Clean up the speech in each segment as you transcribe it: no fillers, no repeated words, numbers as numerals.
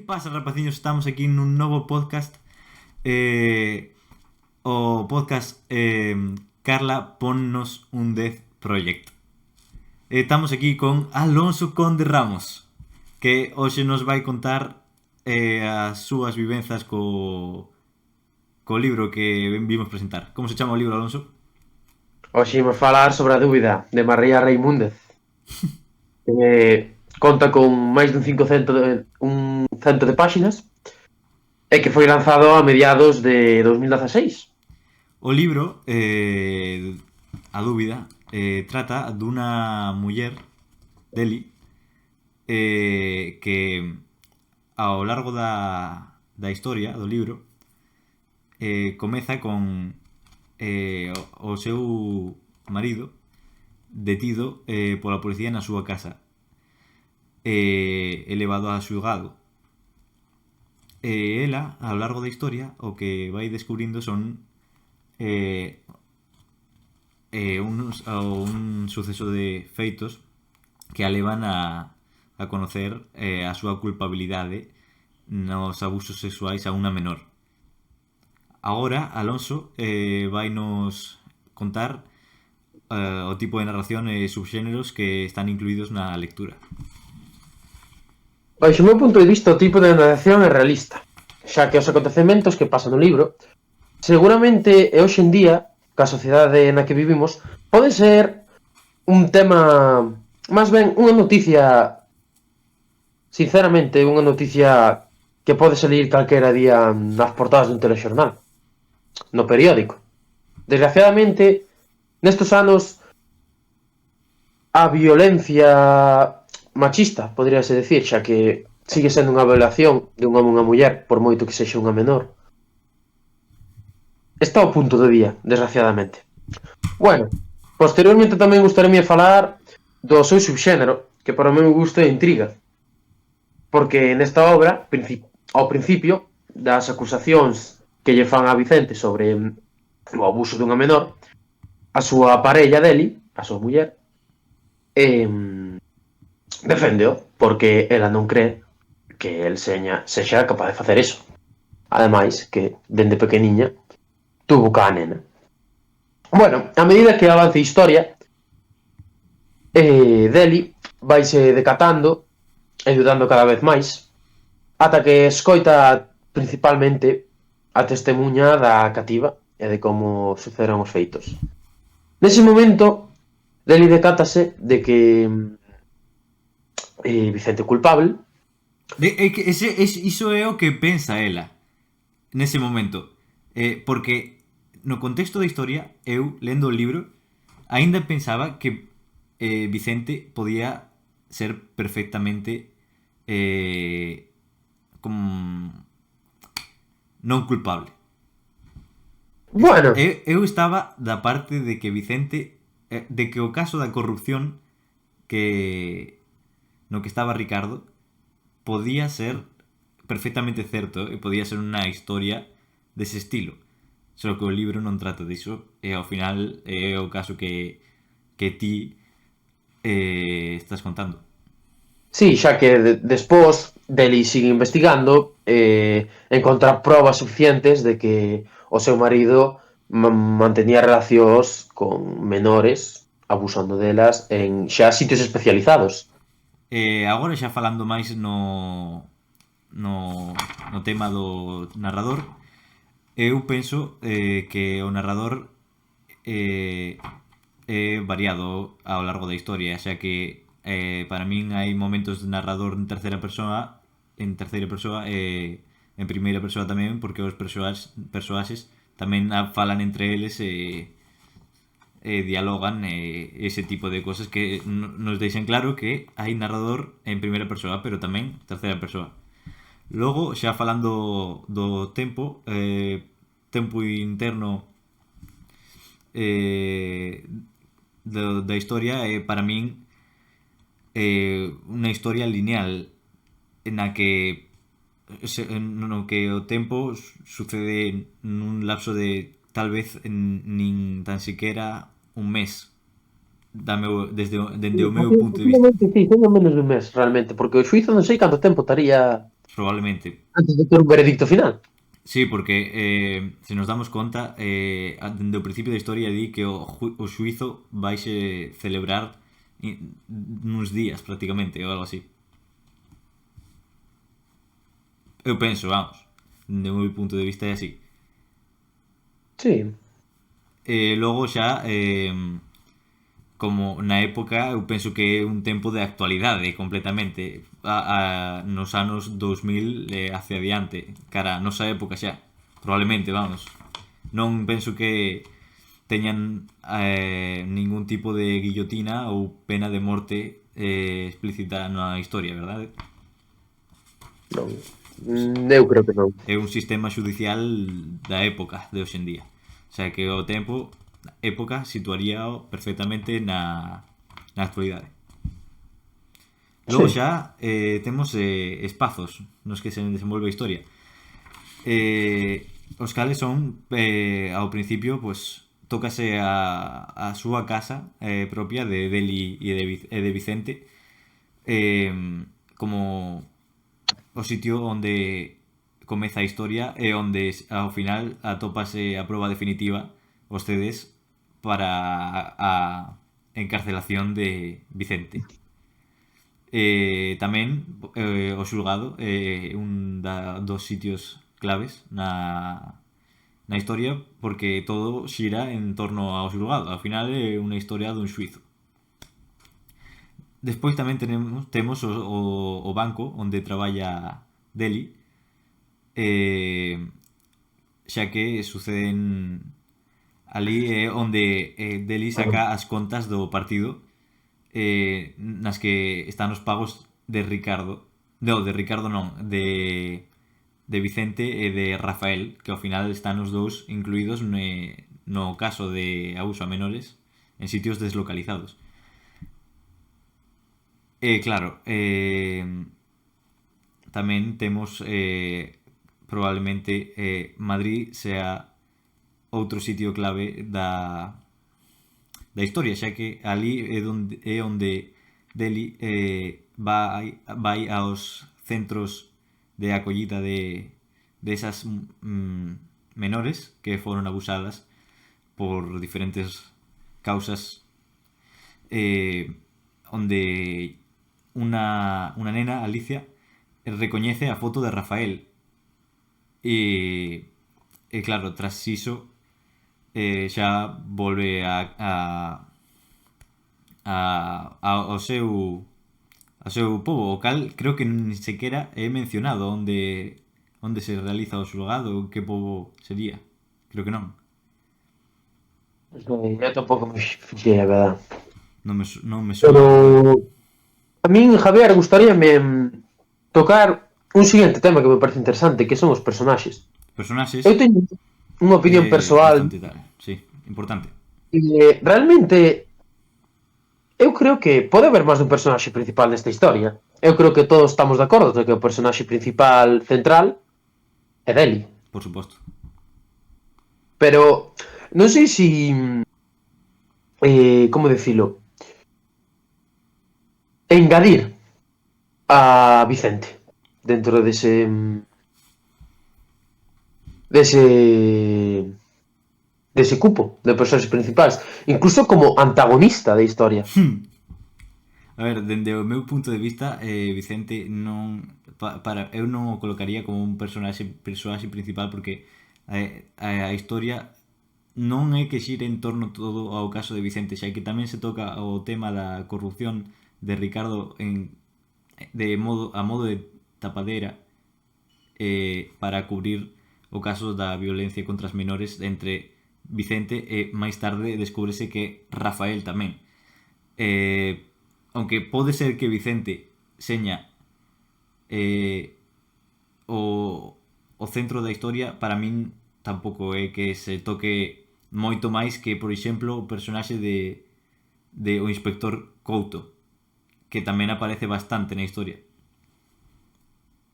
pasa, rapaciños? Estamos aquí nun novo podcast. O podcast Carla ponnos un 10 Project. Estamos aquí con Alonso Conde Ramos, que hoxe nos vai contar as súas vivenzas co libro que vimos presentar. Como se chama o libro, Alonso? Hoxe imos falar sobre a dúbida de María Reimúndez. Conta con máis dun 100 de páxinas e que foi lanzado a mediados de 2016. O libro, a dúbida, trata dunha muller, Deli, que ao largo da historia do libro comeza con o seu marido detido pola policía na súa casa, elevado a xulgado. Ela, ao largo da historia, o que vai descubrindo son un suceso de feitos que a levan a conocer a súa culpabilidade nos abusos sexuais a unha menor. Agora, Alonso vai nos contar o tipo de narración e subxéneros que están incluídos na lectura. Baixo o meu punto de vista, o tipo de narración é realista, xa que os acontecementos que pasan no libro seguramente e hoxe en día, ca sociedade na que vivimos, pode ser un tema, máis ben unha noticia, sinceramente, unha noticia que pode salir calquera día nas portadas dun telexornal, no periódico. Desgraciadamente, nestos anos, a violencia machista, podríase decir, xa que sigue sendo unha violación de un home a unha muller, por moito que sexa unha menor, está ao punto do día, desgraciadamente. Bueno, posteriormente tamén gustaría falar do seu subxénero, que para o meu gusto é intriga, porque nesta obra, ao principio das acusacións que lle fan a Vicente sobre o abuso dunha menor, a súa parella Deli, a súa muller, defendeo, porque ela non cree que el sexa capaz de facer eso. Ademais, que dende pequeniña tuvo ca nena. Bueno, a medida que avance a historia, Deli vaise decatando e dudando cada vez máis, ata que escoita principalmente a testemunha da cativa e de como sucederon os feitos. Nese momento, Deli decátase de que Vicente é culpable. Iso é o que pensa ela nese momento, porque no contexto da historia, eu, lendo o libro, aínda pensaba que Vicente podía ser perfectamente non culpable. Bueno, Eu estaba da parte de que Vicente, de que o caso da corrupción que no que estaba Ricardo podía ser perfectamente certo e podía ser unha historia dese estilo. Só que o libro non trata diso e ao final é o caso que ti estás contando. sí, xa que despois Deli sigue investigando encontrar probas suficientes de que o seu marido mantenía relacións con menores abusando delas en xa sitios especializados. Agora xa falando máis no tema do narrador, eu penso que o narrador é variado ao largo da historia, xa que para min hai momentos de narrador en terceira persoa e en primeira persoa tamén, porque os persoaxes tamén falan entre eles e dialogan ese tipo de cosas que nos deixen claro que hai narrador en primeira persoa, pero tamén terceira persoa. Logo, xa falando do tempo interno da historia, para min unha historia lineal na que no que o tempo sucede nun lapso de tal vez nin tan siquiera un mes dende o meu punto de vista. Sí, menos dun mes, realmente, porque o xuizo non sei canto tempo estaría Probablemente. antes de ter un veredicto final. Sí, porque se nos damos conta, dende o principio da historia di que o xuizo vaise celebrar nuns días prácticamente, ou algo así. Eu penso, vamos, dende o meu punto de vista é así. Sí. Logo xa, como na época, eu penso que é un tempo de actualidade completamente. Nos anos 2000 hacia adiante, cara, a nosa época xa. Probablemente, vamos. Non penso que teñan ningún tipo de guillotina ou pena de morte explícita na historia, verdade? Non. Eu creo que non. É un sistema judicial da época de hoxe en día. O sea que o tempo, época, situaría perfectamente na actualidade. Logo Sí. xa temos espazos nos que se desenvolve a historia. Os cales son, ao principio, pues, tócase a súa casa propia de Deli e de Vicente, como o sitio onde comeza a historia e onde ao final atópase a proba definitiva vostedes para a encarcelación de Vicente. Tamén o xulgado é un dos sitios claves na historia porque todo xira en torno ao xulgado. Ao final é unha historia dun xuizo. Despois tamén temos o banco onde traballa Deli, xa que suceden ali é onde Deli saca as contas do partido nas que están os pagos de Ricardo. Non, de Ricardo non, de Vicente e de Rafael, que ao final están os dous incluídos no caso de abuso a menores en sitios deslocalizados. Claro, tamén temos probablemente Madrid sea outro sitio clave da historia, xa que ali é onde Deli vai aos centros de acollida de esas menores que foron abusadas por diferentes causas, onde unha nena, Alicia, recoñece a foto de Rafael e claro, tras iso xa volve ao seu pobo, o cal creo que nin sequera é mencionado onde se realiza o xulgado, que pobo sería, creo que non. Eu tampouco me fixei, a verdad. Non me Pero soa. a min, Javier, gustaríame tocar un seguinte tema que me parece interesante, que son os personaxes. Personaxes Eu teño unha opinión persoal bastante tal, sí, importante. realmente eu creo que pode haber máis dun personaxe principal nesta historia. Eu creo que todos estamos de acordo de que o personaxe principal central é Deli. Por suposto. Pero non sei se como decilo, engadir a Vicente dentro dese cupo de personaxes principais, incluso como antagonista da historia. A ver, dende o meu punto de vista, Vicente non eu non o colocaría como un personaxe principal porque a historia non é que xire en torno todo ao caso de Vicente, xa que tamén se toca o tema da corrupción de Ricardo a modo de tapadera para cubrir o caso da violencia contra as menores entre Vicente e máis tarde descúbrese que Rafael tamén. Aunque pode ser que Vicente seña o centro da historia, para min tampouco é que se toque moito máis que, por exemplo, o personaxe de o inspector Couto, que tamén aparece bastante na historia.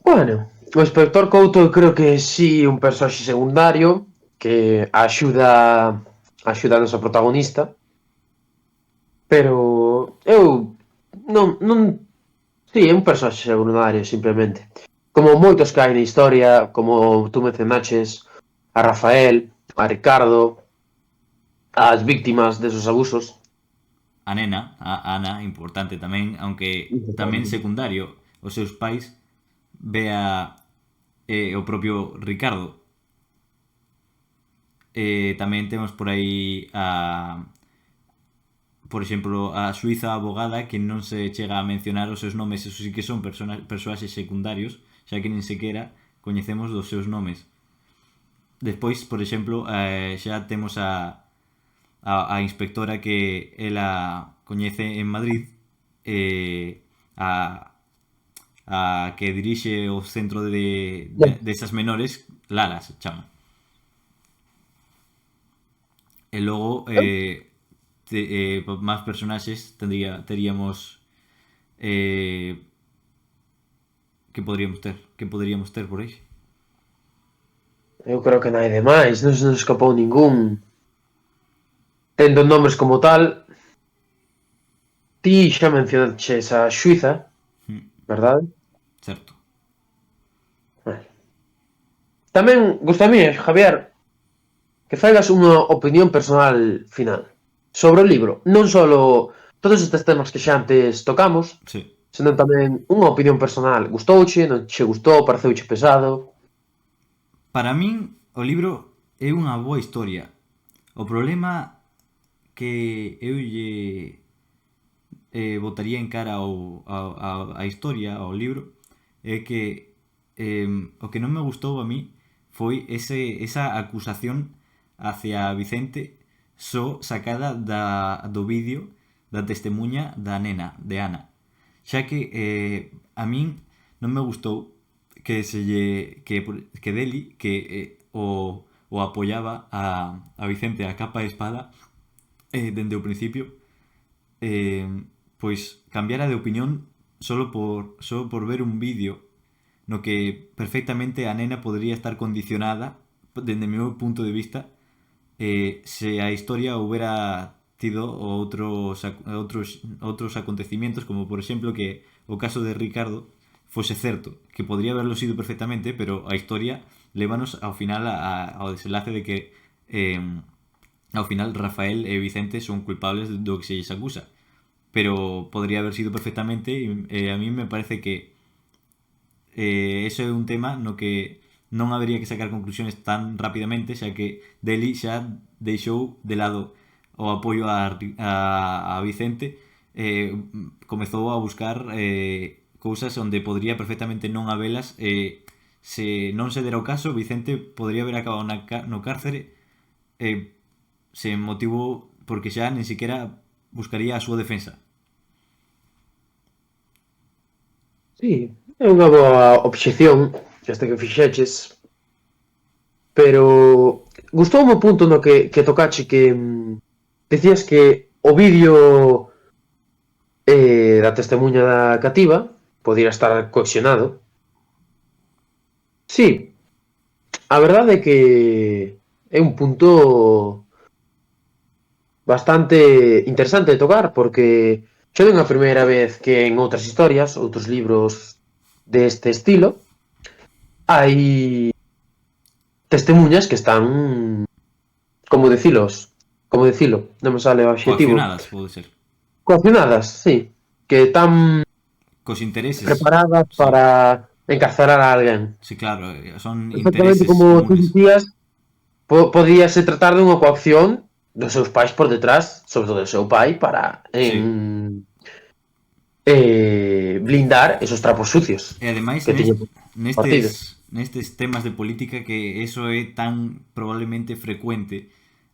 Bueno, o inspector Couto eu creo que sí un personaxe secundario que axuda a nosa protagonista, pero eu non sí, é un personaxe secundario simplemente. como moitos que hai na historia, como tú mencionaches, a Rafael, a Ricardo, as víctimas desos abusos. A nena, a Ana, importante tamén, aunque tamén secundario, os seus pais, vea o propio Ricardo. Tamén temos por aí por exemplo, a suiza abogada que non se chega a mencionar os seus nomes, eso sí que son persoaxes secundarios, xa que nin sequera coñecemos dos seus nomes. Despois, por exemplo, xa temos a inspectora que ela coñece en Madrid, a que dirixe o centro desas menores, Lara se chama. E logo máis personaxes teríamos que poderíamos ter por aí. Eu creo que nai demais, non se nos escapou ningún. Tendo nombres como tal, ti xa mencionaches a Xuiza, verdade? Certo. Tamén gustaría, Javier, que faigas unha opinión personal final sobre o libro. Non só todos estes temas que xa antes tocamos, Sí. senón tamén unha opinión personal. Gustouche, non che gustou, pareceuche pesado? Para min, o libro é unha boa historia. O problema que eu lle botaría en cara a historia, ao libro, é que o que non me gustou a mí foi esa acusación hacia Vicente só sacada do vídeo da testemunha da nena, de Ana. Xa que a min non me gustou que Deli o apoyaba a Vicente a capa e espada dende o principio, pois cambiara de opinión só por ver un vídeo no que perfectamente a nena podría estar condicionada dende o meu punto de vista se a historia houbera tido outros acontecimientos, como por exemplo que o caso de Ricardo fose certo, que podría haberlo sido perfectamente, pero a historia lévanos ao final ao desenlace de que ao final Rafael e Vicente son culpables do que se lles acusa, pero podría haber sido perfectamente, e a mí me parece que eso é un tema no que non habería que sacar conclusiones tan rapidamente, xa que Deli xa deixou de lado o apoio a Vicente, comezou a buscar cousas onde podría perfectamente non habelas, se non se dera o caso, Vicente podría haber acabado no cárcere sen motivo, porque xa nin siquiera buscaría a súa defensa. Sí, é unha boa obxección, esta que fixeches, pero gustoume o punto no que tocache que decías que o vídeo da testemunha da cativa podía estar coaccionado. Sí, a verdade é que é un punto bastante interesante de tocar, porque xa non é a primeira vez que en outras historias, outros libros deste estilo, hai testemunhas que están, como dicilo, non me sale o adxetivo. Coaccionadas, pode ser. Coaccionadas, sí, que están Cos intereses. preparadas para encarcerar a alguén. Sí, claro, son Exactamente intereses como tú comunes. dicías, podíase tratar dunha coacción dos seus pais por detrás, sobre todo do seu pai, para blindar esos trapos sucios. E ademais que tiña partido. nestes temas de política que eso é tan probablemente frecuente,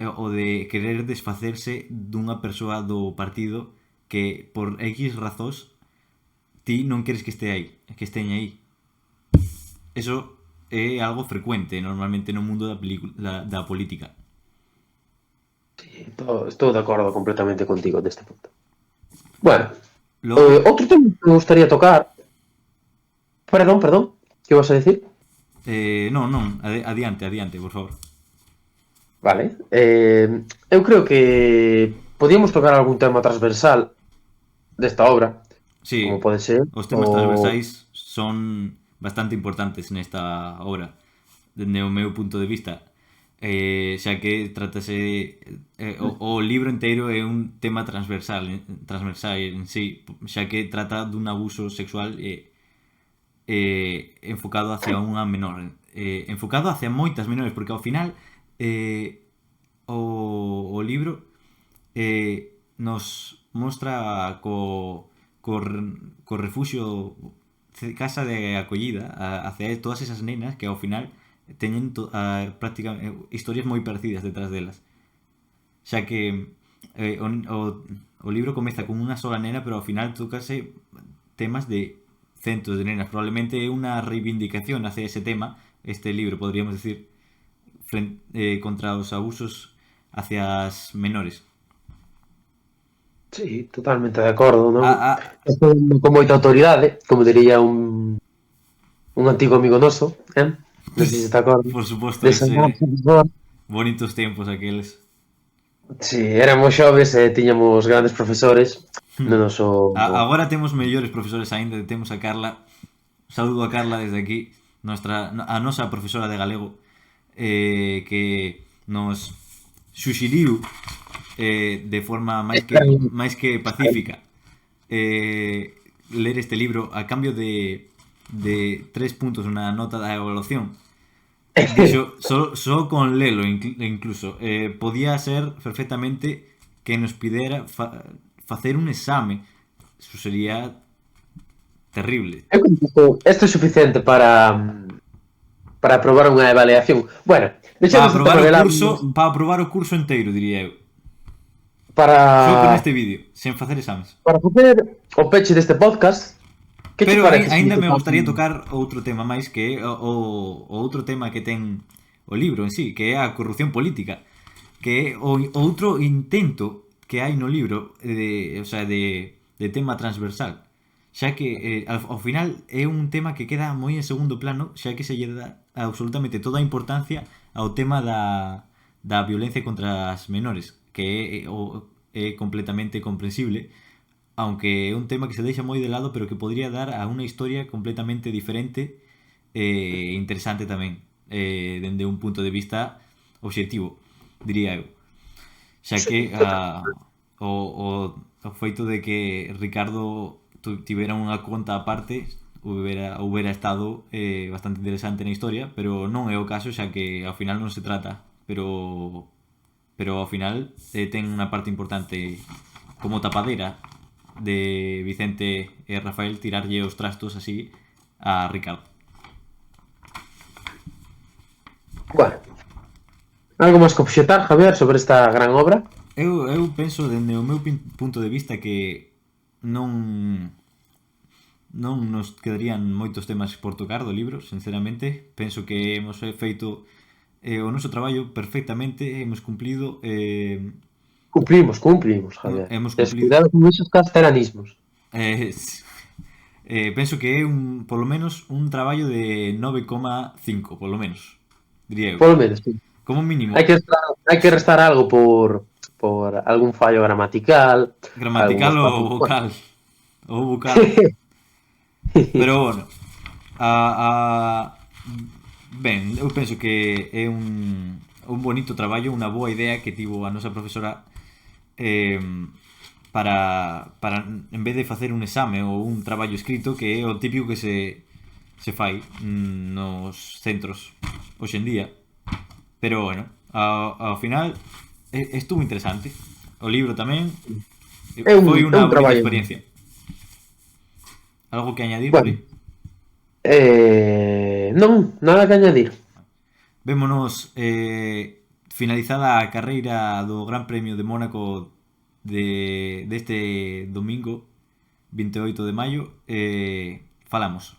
o de querer desfacerse dunha persoa do partido que por X razóns ti non queres que esteña aí. Eso é algo frecuente normalmente no mundo da política. Sí, estou de acordo completamente contigo neste punto. Bueno, outro tema que me gustaría tocar. Perdón, que vas a decir? Non, adiante, por favor. Vale, eu creo que podíamos tocar algún tema transversal desta obra, sí, como pode ser os temas transversais son bastante importantes nesta obra, dende o meu punto de vista, xa que trátase o libro inteiro é un tema transversal en sí, xa que trata dun abuso sexual enfocado hacia unha menor, enfocado hacia moitas menores, porque ao final o libro nos mostra co refuxio casa de acollida hacia todas esas nenas que ao final teñen prácticamente historias moi parecidas detrás delas, xa que o libro comeza con unha sola nena, pero ao final tocase temas de centos de nenas. Probablemente é unha reivindicación hacia ese tema, este libro, podríamos decir, contra os abusos hacia as menores. Sí, totalmente de acordo, non? Estou con moita autoridade, como diría un antigo amigo noso, non sei se te acordas. Por suposto, bonitos tempos aqueles. Sí, éramos xoves e tiñamos grandes profesores no noso... Agora temos mellores profesores aínda, temos a Carla. Saúdo a Carla desde aquí, a nosa profesora de galego, que nos suxiriu de forma máis que pacífica ler este libro a cambio de 3 puntos na nota da evaluación. Dixo, só con lelo incluso podía ser perfectamente que nos pidera facer un exame. Eso sería terrible. Isto é suficiente para aprobar unha avaliación. Bueno, para aprobar o curso inteiro, diría eu. Só con este vídeo, sen facer exames. Para facer o peche deste podcast. Pero ainda me gustaría tocar outro tema máis, que é o outro tema que ten o libro en sí, que é a corrupción política, que é o outro intento que hai no libro de tema transversal, xa que ao final é un tema que queda moi en segundo plano, xa que se lle dá absolutamente toda a importancia ao tema da violencia contra as menores, que é completamente comprensible, aunque é un tema que se deixa moi de lado, pero que podría dar a unha historia completamente diferente e interesante tamén, dende un punto de vista obxectivo, diría eu. Xa que o feito de que Ricardo tivera unha conta aparte houbera estado bastante interesante na historia, pero non é o caso, xa que ao final non se trata, pero ao final ten unha parte importante como tapadera de Vicente e Rafael tirarlle os trastos así a Ricardo. Bueno, algo máis que obxetar, Javier, sobre esta gran obra? Eu penso, dende o meu punto de vista, que non nos quedarían moitos temas por tocar do libro, sinceramente. Penso que hemos feito o noso traballo perfectamente, hemos cumplido... Cumplimos, Javier. Hemos cumplido. Descuidado con esos castelanismos. Penso que é polo menos un traballo de 9,5, polo menos, diría eu. Polo menos, sí. Como mínimo. Hai que restar algo por algún fallo gramatical. Gramatical ou vocal. Ou vocal. Pero bueno, ben, eu penso que é un bonito traballo, unha boa idea que tivo a nosa profesora para en vez de facer un exame ou un traballo escrito, que é o típico que se fai nos centros hoxe en día. Pero bueno, ao final estuvo interesante. O libro tamén foi unha bonita experiencia. Algo que añadir? Bueno, non, nada que añadir. Vémonos finalizada a carreira do Gran Premio de Mónaco deste domingo 28 de maio, falamos.